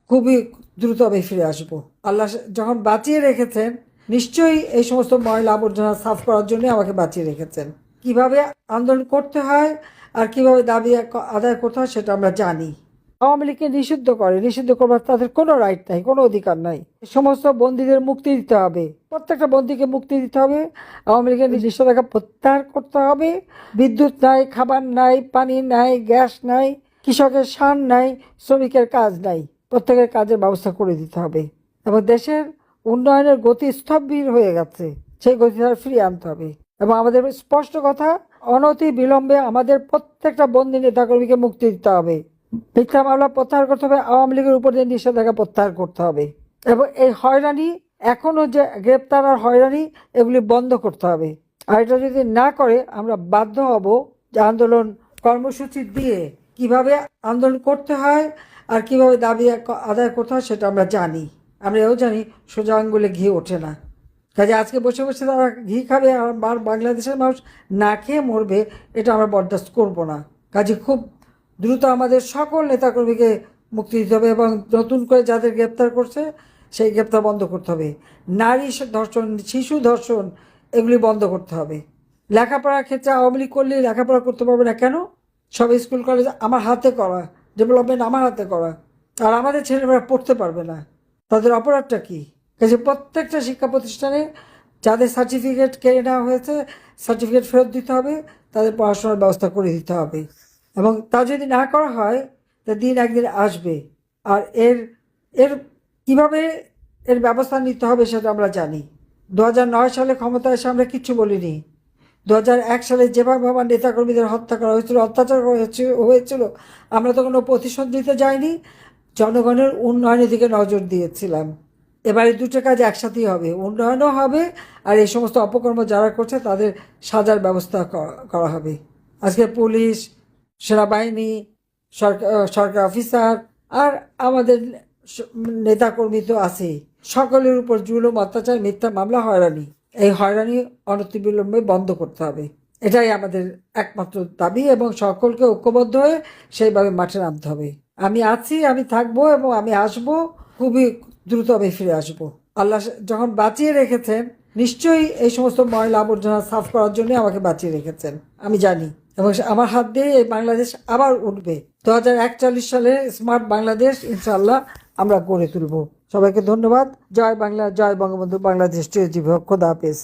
খুবই দ্রুত আমি ফিরে আসব। আল্লাহ যখন বাঁচিয়ে রেখেছেন, নিশ্চয়ই এই সমস্ত ময়লা আবর্জনা সাফ করার জন্য আমাকে বাঁচিয়ে রেখেছেন। কিভাবে আন্দোলন করতে হয় আর কিভাবে দাবি আদায় করতে হয় সেটা আমরা জানি। আওয়ামী লীগকে নিষিদ্ধ করবার তাদের কোনো রাইট নাই, কোনো অধিকার নাই। সমস্ত বন্দীদের মুক্তি দিতে হবে, প্রত্যেকটা বন্দীকে মুক্তি দিতে হবে। আওয়ামী লীগের নিষেধাজ্ঞা প্রত্যাহার করতে হবে। বিদ্যুৎ নাই, খাবার নাই, পানি নাই, গ্যাস নাই, কৃষকের সার নাই, শ্রমিকের কাজ নাই, প্রত্যেকের কাজের ব্যবস্থা করে দিতে হবে। এবং দেশের উন্নয়নের গতি স্থবির হয়ে গেছে, সেই গতিটা ফিরিয়ে আনতে হবে। এবং আমাদের স্পষ্ট কথা, অনতি বিলম্বে আমাদের প্রত্যেকটা বন্দী নেতাকর্মীকে মুক্তি দিতে হবে। মিথ্যা মামলা প্রত্যাহার করতে হবে, আওয়ামী লীগের উপর যে নিষেধাজ্ঞা প্রত্যাহার করতে হবে। এবং এই হয়রানি, এখনো যে গ্রেপ্তার আর হয়রানি, এগুলি বন্ধ করতে হবে। আর এটা যদি না করে আমরা বাধ্য হব যে আন্দোলন কর্মসূচি দিয়ে কিভাবে আন্দোলন করতে হয় আর কিভাবে দাবি আদায় করতে হয় সেটা আমরা জানি। আমরা এও জানি সোজা আঙ্গুলে ঘি ওঠে না। কাজে আজকে বসে বসে তারা ঘি খাবে আর বাংলাদেশের মানুষ না খেয়ে মরবে, এটা আমরা বরদাস্ত করব না। কাজে খুব দ্রুত আমাদের সকল নেতাকর্মীকে মুক্তি দিতে হবে এবং নতুন করে যাদের গ্রেপ্তার করছে সেই গ্রেপ্তার বন্ধ করতে হবে। নারী ধর্ষণ, শিশু ধর্ষণ, এগুলি বন্ধ করতে হবে। লেখাপড়ার ক্ষেত্রে আওয়ামী লীগ করলে লেখাপড়া করতে পারবে না কেন? সব স্কুল কলেজ আমার হাতে করা, ডেভেলপমেন্ট আমার হাতে করা, আর আমাদের ছেলেমেয়েরা পড়তে পারবে না, তাদের অপরাধটা কী? কাজে প্রত্যেকটা শিক্ষা প্রতিষ্ঠানে যাদের সার্টিফিকেট কেড়ে নেওয়া হয়েছে সার্টিফিকেট ফেরত দিতে হবে, তাদের পড়াশোনার ব্যবস্থা করে দিতে হবে। এবং তা যদি না করা হয় তা দিন একদিন আসবে। আর এর এর কীভাবে এর ব্যবস্থা নিতে হবে সেটা আমরা জানি। 2009 সালে ক্ষমতায় এসে আমরা কিচ্ছু বলিনি। 2001 সালে যেভাবে আমার নেতাকর্মীদের হত্যা করা হয়েছিল, অত্যাচার হয়েছিল, আমরা তো কোনো প্রতিশোধ দিতে যাইনি, জনগণের উন্নয়নের দিকে নজর দিয়েছিলাম। এবারে দুটো কাজ একসাথেই হবে, উন্নয়নও হবে আর এই সমস্ত অপকর্ম যারা করছে তাদের সাজার ব্যবস্থা করা হবে। আজকে পুলিশ, সেনাবাহিনী, সরকার অফিসার আর আমাদের নেতাকর্মী তো আছেই, সকলের উপর জুলুম, অত্যাচার, মিথ্যা মামলা, হয়রানি, এই হয়রানি অনতিবিলম্বে বন্ধ করতে হবে। এটাই আমাদের একমাত্র দাবি এবং সকলকে ঐক্যবদ্ধ হয়ে সেইভাবে মাঠে নামতে হবে। আমি আছি, আমি থাকবো এবং আমি আসবো, খুবই দ্রুত আমি ফিরে আসবো। আল্লাহ যখন বাঁচিয়ে রেখেছেন, নিশ্চয়ই এই সমস্ত ময়লা আবর্জনা সাফ করার জন্য আমাকে বাঁচিয়ে রেখেছেন, আমি জানি। এবং আমার হাত দিয়ে এই বাংলাদেশ আবার উঠবে। 2041 সালে স্মার্ট বাংলাদেশ ইনশাআল্লাহ আমরা গড়ে তুলব। সবাইকে ধন্যবাদ। জয় বাংলা, জয় বঙ্গবন্ধু, বাংলাদেশ চিরজীবী হোক। খোদা হাফেজ।